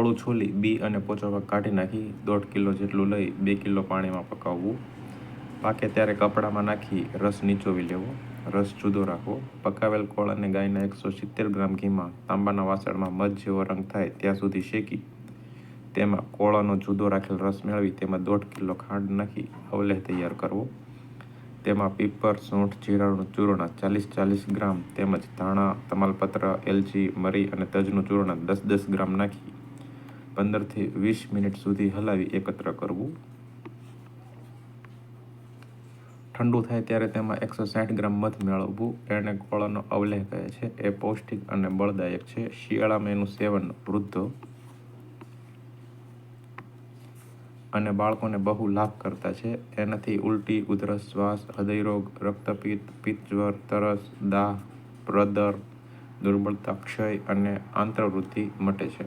કોળું છોલી બી અને પોચો ભાગ કાઢી નાખી 1.5 કિલો જેટલું લઈ 2 કિલો પાણીમાં પકાવવું. પાકે ત્યારે કપડામાં નાખી રસ નીચોવી લેવો. રસ જુદો રાખવો. પકાવેલ કોળ અને ગાયના 170 ગ્રામ ઘીમાં તાંબાના વાસણમાં મધ જેવો રંગ થાય ત્યાં સુધી શેકી તેમાં કોળાનો જુદો રાખેલ રસ મેળવી તેમાં 1.5 કિલો ખાંડ નાખી અવલેહ તૈયાર કરવો. તેમાં પીપર, સૂંઠ, જીરાનું ચૂર્ણ 40 ગ્રામ તેમજ ધાણા, તમાલપત્ર, એલચી, મરી અને તજનું ચૂર્ણ 10 ગ્રામ નાખી 15 થી 20 મિનિટ સુધી હલાવી એકત્ર કરવું. ઠંડુ થાય ત્યારે તેમાં 160 ગ્રામ મધ મેળવવું. એને કોળાનો અવલેહ કહે છે. એ પૌષ્ટિક અને બળદાયક છે. શિયાળામાં એનું સેવન વૃદ્ધો અને બાળકોને બહુ લાભ કરતા છે. એનાથી ઉલટી, ઉધરસ, શ્વાસ, હૃદયરોગ, રક્તપિત્ત, પિત્તજ્વર, તરસ, દાહ, પ્રદર, દુર્બળતા, ક્ષય અને આંત્રવૃદ્ધિ મટે છે.